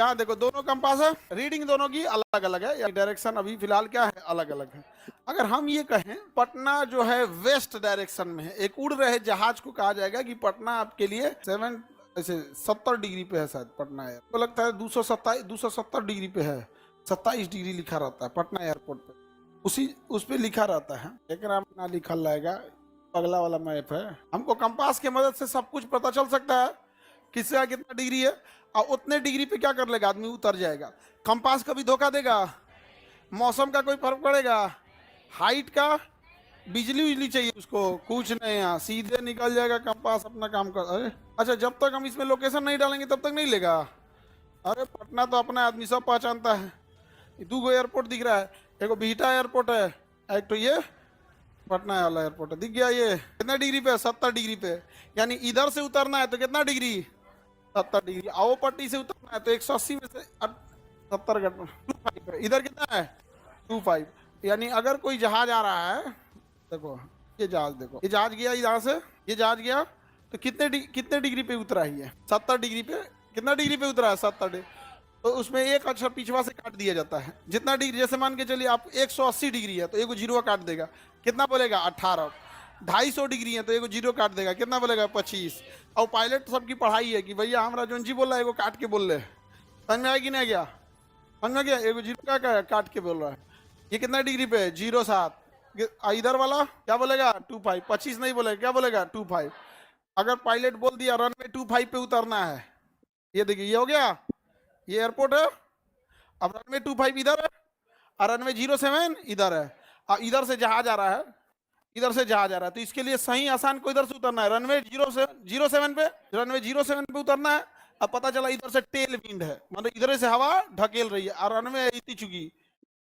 यहाँ देखो दोनों कंपास है, रीडिंग दोनों की अलग अलग है, डायरेक्शन अभी फिलहाल क्या है, अलग अलग है। अगर हम ये कहें पटना जो है वेस्ट डायरेक्शन में है, एक उड़ रहे जहाज को कहा जाएगा कि पटना आपके लिए 70 डिग्री पे है, शायद पटना है, तो लगता है 270 डिग्री पे है, 27 डिग्री लिखा रहता है पटना एयरपोर्ट पे, उस पे लिखा रहता है, लेकिन आप ना लिखा रहेगा, अगला वाला मैप है। हमको कंपास की मदद से सब कुछ पता चल सकता है, किसका कितना डिग्री है, और उतने डिग्री पे क्या कर लेगा आदमी, उतर जाएगा। कंपास कभी धोखा देगा? मौसम का कोई फर्क पड़ेगा? हाइट का, बिजली उजली चाहिए उसको, कुछ नहीं, यहाँ सीधे निकल जाएगा कंपास, अपना काम कर। अरे अच्छा, जब तक हम इसमें लोकेशन नहीं डालेंगे तब तक नहीं लेगा। अरे पटना तो अपना आदमी सब पहचानता है। 2 एयरपोर्ट दिख रहा है, एक बिहटा एयरपोर्ट है, एक तो ये पटना वाला एयरपोर्ट है, दिख गया। ये कितना डिग्री पे है? 70 डिग्री पे, यानी इधर से उतरना है तो कितना डिग्री? 70 डिग्री। आओ पट्टी से उतरना है तो 180 में से 70 घटना 25 है। इधर कितना है? 25। यानी अगर कोई जहाज आ रहा है, देखो ये जहाज, देखो ये जहाज गया यहाँ से, ये जहाज गया तो कितने डिग्री पे उतरा ही है? 70 डिग्री पे। कितना डिग्री पे उतरा है? 70 डिग्री। तो उसमें एक अक्षर पिछवा से काट दिया जाता है। जितना डिग्री, जैसे मान के चलिए आप 180 डिग्री है तो एक जीरो काट देगा, कितना बोलेगा? 18। 250 डिग्री है तो एक जीरो काट देगा, कितना बोलेगा? 25। और पायलट सबकी पढ़ाई है कि भैया हमरा जोन जी बोल रहा है एगो काट के बोल रहे हैं, समझ में आएगी नहीं? गया समझ में? गया एगो जीरो का काट के बोल रहा है। ये कितना डिग्री पे है? 07। इधर वाला क्या बोलेगा? 25। 25 नहीं बोलेगा, क्या बोलेगा? 25। अगर पायलट बोल दिया रनवे 25 पे उतरना है, ये देखिए ये हो गया, ये एयरपोर्ट है। अब रनवे 25 इधर है और रनवे 07 इधर है, और इधर से जहाज आ रहा है, इधर से जहाज आ रहा है, तो इसके लिए सही आसान को इधर से उतरना है, रनवे 07 पे, रनवे 07 पे उतरना है। अब पता चला इधर से टेल विंड है, मतलब इधर से हवा ढकेल रही है, और रनवे इतनी चुकी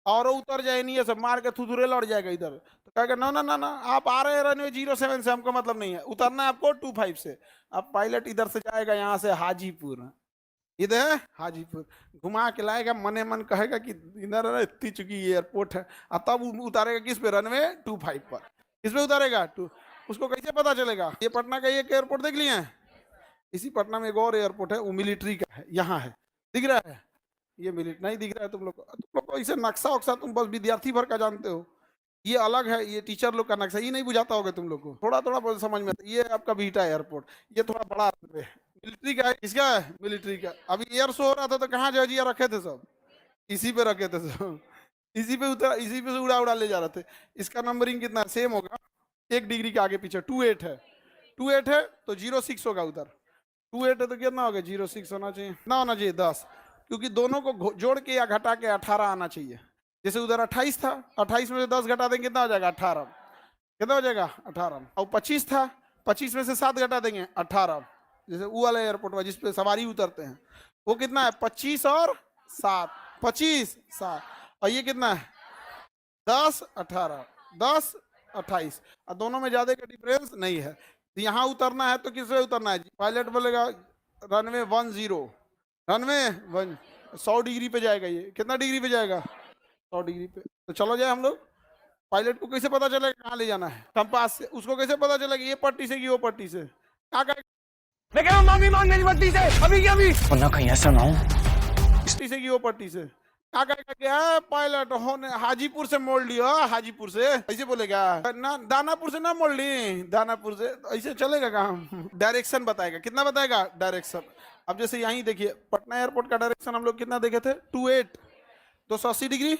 और उतर जाए नहीं है, सब मार के थुथुरे लौट जाएगा इधर, तो कहेगा ना ना ना ना, आप आ रहे हैं रनवे 07 से, हमको मतलब नहीं है, उतरना है आपको 25 से। अब पायलट इधर से जाएगा यहाँ से हाजीपुर, इधर हाजीपुर घुमा के लाएगा, मने मन कहेगा कि इधर इतनी चुकी एयरपोर्ट है, और तब उतारेगा किस पे? रनवे 25 पर। किस पे उतारेगा? उसको कैसे पता चलेगा? ये पटना का एक एयरपोर्ट देख लिए हैं, इसी पटना में एक और एयरपोर्ट है, वो मिलिट्री का है, यहाँ है, दिख रहा है? ये मिलिट्री नहीं दिख रहा है तुम लोग को ऐसे नक्शा वक्शा तुम बस विद्यार्थी भर का जानते हो, ये अलग है, ये टीचर लोग का नक्शा, ये नहीं बुझाता होगा तुम लोग को, थोड़ा थोड़ा समझ में आता। ये आपका बीटा एयरपोर्ट, ये थोड़ा बड़ा है, मिलिट्री का है। किसका है? मिलिट्री का। अभी एयर शो हो रहा था तो कहाँ जहाजिया रखे थे? सब इसी पे रखे थे सब, इसी पे उतर, इसी पे से उड़ा उड़ा ले जा रहे थे। इसका नंबरिंग कितना सेम होगा, 1 डिग्री के आगे पीछे। 28 है, 28 है तो 06 होगा उधर, 28 है तो कितना होगा? 06 होना चाहिए, ना होना चाहिए 10, क्योंकि दोनों को जोड़ के या घटा के 18 आना चाहिए। जैसे उधर 28 था, 28 में से 10 घटा देंगे कितना हो जाएगा? 18। कितना हो जाएगा? 18। और 25 था, 25 में से 7 घटा देंगे 18। जैसे वो वाला एयरपोर्ट में जिसपे सवारी उतरते हैं, वो कितना है? 25 और 7, 25 7, और ये कितना है? 10 18, 10 28, और दोनों में ज्यादा का डिफरेंस नहीं है। तो यहाँ उतरना है तो किस पे उतरना है? पायलट बोलेगा रनवे 10, रनवे 1, 100 डिग्री पे जाएगा। ये कितना डिग्री पे जाएगा? 100 डिग्री पे। तो चलो जाए हम लोग। पायलट को कैसे पता चलेगा कहाँ ले जाना है? कंपास से। उसको कैसे पता चलेगा ये पट्टी से कि वो पट्टी से? क्या करेगा? मैं कह रहा हूँ मांगी मांग मेरी पट्टी से, अभी की अभी, वरना कहीं ऐसा ना हो पट्टी से कि वो पट्टी से। क्या करेगा? क्या पायलट होने हाजीपुर से मोड़ लियो, हाजीपुर से ऐसे बोलेगा ना, दानापुर से ना मोड़ ली, दानापुर से, ऐसे चलेगा काम? डायरेक्शन बताएगा। कितना बताएगा? डायरेक्शन। अब जैसे यहीं देखिए पटना एयरपोर्ट का डायरेक्शन हम लोग कितना देखे थे? 28, 280 डिग्री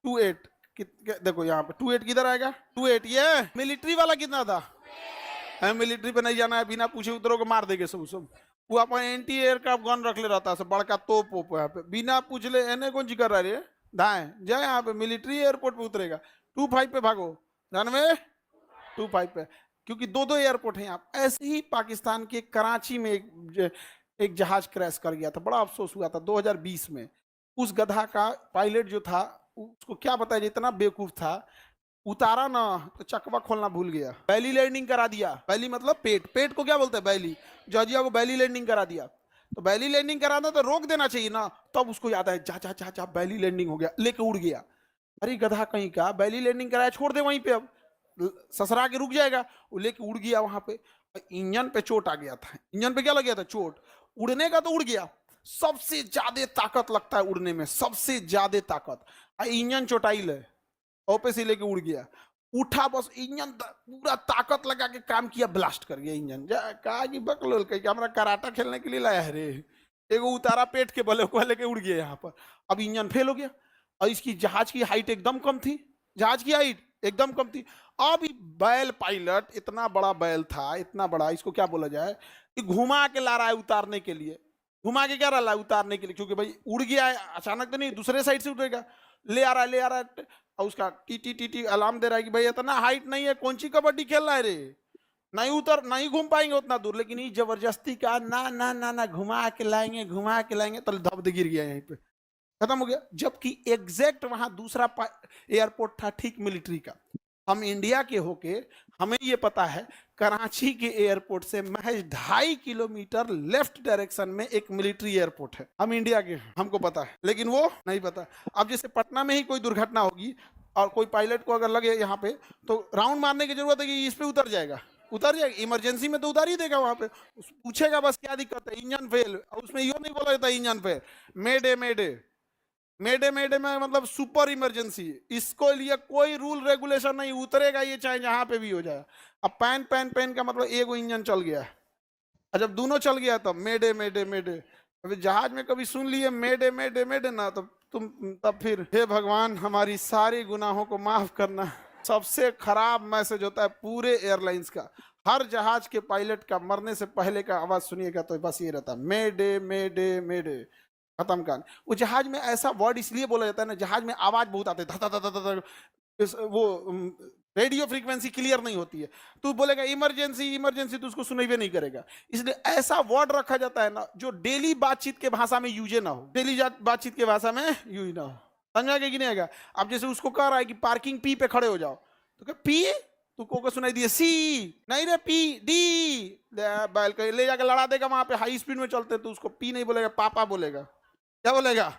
28। देखो यहाँ पे 28 किधर आएगा? 28। ये मिलिट्री वाला कितना था? मिलिट्री पे नहीं जाना है, बिना पूछे उतरो को मार देंगे सब सब। वो अपन एंटी एयरक्राफ्ट गन रख ले रहता है, बड़का तोप वोप यहाँ पे, बिना पूछ ले एने कौन जिक्र रहा है दाएं जाए यहाँ पे मिलिट्री एयरपोर्ट पे उतरेगा। 25 पे भागो, रनवे 25 पे, क्योंकि 2 एयरपोर्ट है यहाँ। ऐसे ही पाकिस्तान के कराची में एक जहाज क्रैश कर गया था, बड़ा अफसोस हुआ था 2020 में। उस गधा का पायलट जो था, उसको क्या बताया, इतना बेवकूफ था, उतारा ना तो चकवा खोलना भूल गया, बैली लैंडिंग करा दिया। बैली मतलब पेट, पेट को क्या बोलते हैं? बैली। जॉर्जिया को बैली लैंडिंग करा दिया, तो बैली लैंडिंग कराना तो रोक देना चाहिए ना, तब उसको याद है, जा जा जा जा बैली लैंडिंग हो गया, लेके उड़ गया। अरे गधा कहीं का, बैली लैंडिंग कराया, छोड़ दे वहीं पे, अब ससरा के रुक जाएगा। वो लेके उड़ गया वहां पे, इंजन पे चोट आ गया था। इंजन पे क्या लग गया था? चोट। उड़ने का तो उड़ गया, सबसे ज्यादा ताकत लगता है उड़ने में, सबसे ज्यादा ताकत। इंजन चोटाइल है, ओपे से लेके उड़ गया, उठा बस इंजन पूरा ताकत लगा के काम किया, ब्लास्ट कर गया इंजन। कहा कि बकलोल कह हमरा कराटा खेलने के लिए लाया है रे, एगो उतारा पेट के बले को लेके उड़ गया यहाँ पर। अब इंजन फेल हो गया और इसकी जहाज की हाइट एकदम कम थी, जहाज की हाइट एकदम कम थी। अब बैल पायलट, इतना बड़ा बैल था, इतना बड़ा, इसको क्या बोला जाए, कि घुमा के ला रहा है उतारने के लिए, घुमा के क्या रहा है उतारने के लिए, क्योंकि भाई उड़ गया है अचानक तो नहीं, दूसरे साइड से उड़ेगा, ले आ रहा है और उसका टी टी टी टी अलार्म दे रहा है कि भाई इतना हाइट नहीं है, कौन सी कबड्डी खेल रहा है रे, नहीं घूम पाएंगे उतना दूर। लेकिन ये जबरदस्ती का ना ना ना ना घुमा के लाएंगे तो धब गिर गया यहीं पे, खत्म हो गया। जबकि एग्जैक्ट वहां दूसरा एयरपोर्ट था ठीक मिलिट्री का। हम इंडिया के होके हमें ये पता है कराची के एयरपोर्ट से महज 2.5 किलोमीटर लेफ्ट डायरेक्शन में एक मिलिट्री एयरपोर्ट है, हम इंडिया के, हमको पता है, लेकिन वो नहीं पता। अब जैसे पटना में ही कोई दुर्घटना होगी और कोई पायलट को अगर लगे यहाँ पे, तो राउंड मारने की जरूरत है कि इस पे उतर जाएगा, इमरजेंसी में तो उतार ही देगा वहां पे, पूछेगा बस क्या दिक्कत है, इंजन फेल, और उसमें यो नहीं बोला जाता इंजन फेल, मेडे में मतलब सुपर इमरजेंसी, इसको लिए कोई रूल रेगुलेशन नहीं, उतरेगा ये चाहे जहां पे भी हो जाए। अब पैन का मतलब एगो इंजन चल गया, और जब दोनों चल गया तब मेडे। अभी जहाज में कभी सुन लिए मेडे ना, तब फिर हे भगवान हमारी सारी गुनाहों को माफ करना। सबसे खराब मैसेज होता है पूरे एयरलाइंस का, हर जहाज के पायलट का मरने से पहले का आवाज सुनिएगा तो बस ये रहता, मेडे, खत्म कान। वो जहाज में ऐसा वर्ड इसलिए बोला जाता है ना, जहाज में आवाज बहुत आते है, वो रेडियो फ्रीक्वेंसी क्लियर नहीं होती है, तू बोलेगा इमरजेंसी तो उसको सुनाई नहीं करेगा, इसलिए ऐसा वर्ड रखा जाता है ना जो डेली बातचीत के भाषा में यूज ना हो, डेली बातचीत के भाषा में यूज ना हो, समझा कि नहीं आएगा। अब जैसे उसको कह रहा है कि पार्किंग पी पे खड़े हो जाओ, तो क्या पी, तू को सुनाई दिए सी, नहीं रे पी डी, बैल ले जाकर लड़ा देगा, वहां पे हाई स्पीड में चलते तो उसको पी नहीं बोलेगा, पापा बोलेगा। क्या बोलेगा?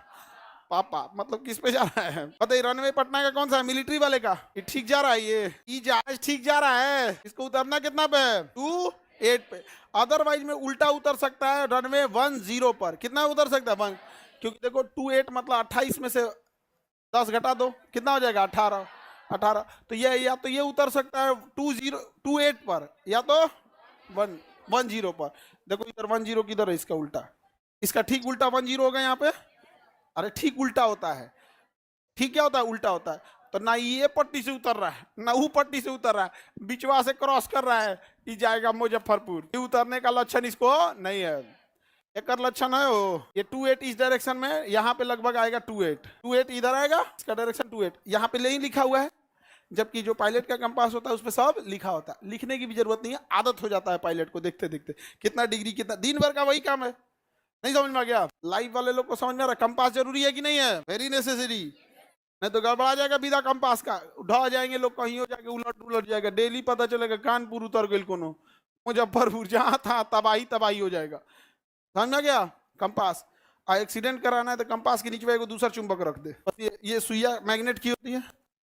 पापा। मतलब किस पे जा रहा है पता ही, रनवे पटना का कौन सा है, मिलिट्री वाले का, ये ठीक जा रहा है, ये जहाज ठीक जा रहा है, इसको उतरना कितना पे, 28 पे, अदरवाइज में उल्टा उतर सकता है रनवे 10 पर। कितना उतर सकता है 1, क्योंकि देखो 28 मतलब 28 में से 10 घटा दो, कितना हो जाएगा 18। तो ये या तो ये उतर सकता है 28 पर, या तो 10 पर। देखो इधर 10 किधर है, इसका उल्टा, इसका ठीक उल्टा 10 होगा यहाँ पे। अरे ठीक उल्टा होता है, ठीक क्या होता है, उल्टा होता है। तो ना ये पट्टी से उतर रहा है ना वो पट्टी से उतर रहा है, बिचवा से क्रॉस कर रहा है, ये जाएगा मुजफ्फरपुर। ये उतरने का लक्षण इसको नहीं है, एक लक्षण है वो, ये 28 इस डायरेक्शन में, यहाँ पे लगभग आएगा 28 इधर आएगा, इसका डायरेक्शन 28, यहाँ पे नहीं लिखा हुआ है, जबकि जो पायलट का कंपास होता है उस पर सब लिखा होता है। लिखने की भी जरूरत नहीं है, आदत हो जाता है पायलट को देखते देखते, कितना डिग्री कितना, दिन भर का वही काम है। नहीं समझ में आ गया? लाइव वाले लोग को समझ में आ रहा है कंपास जरूरी है कि नहीं है, वेरी नेसेसरी, नहीं तो गड़बड़ा जाएगा बिना कंपास का, ढह जाएंगे लोग, कहीं हो जाके उलट जाएगा, डेली पता चलेगा कानपुर उतर गई कोनो, मुजफ्फरपुर, जहां था तबाही हो जाएगा। समझ में आ गया? कंपास एक्सीडेंट कराना है तो कंपास के नीचे दूसरा चुंबक रख दे, ये सुइया मैग्नेट की होती है,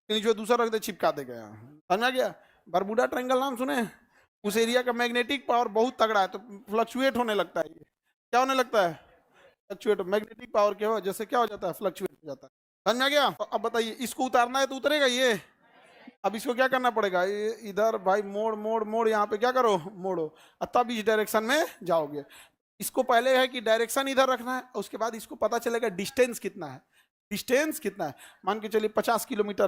नीचे दूसरा रख दे, चिपका देगा यहाँ। समझ में आ गया? बरमूडा ट्रायंगल नाम सुने? उस एरिया का मैग्नेटिक पावर बहुत तगड़ा है, तो फ्लक्चुएट होने लगता है। ये क्या होने लगता है? फ्लक्चुएट, मैग्नेटिक पावर के हो जैसे क्या हो जाता है, फ्लक्चुएट हो जाता है। समझ में आ गया? तो अब बताइए, इसको उतारना है तो उतरेगा ये। अब इसको क्या करना पड़ेगा, ये इधर भाई मोड़, यहाँ पे क्या करो, मोड़ो, तब इस डायरेक्शन में जाओगे। इसको पहले है कि डायरेक्शन इधर रखना है, उसके बाद इसको पता चलेगा डिस्टेंस कितना है, मान के चलिए 50 किलोमीटर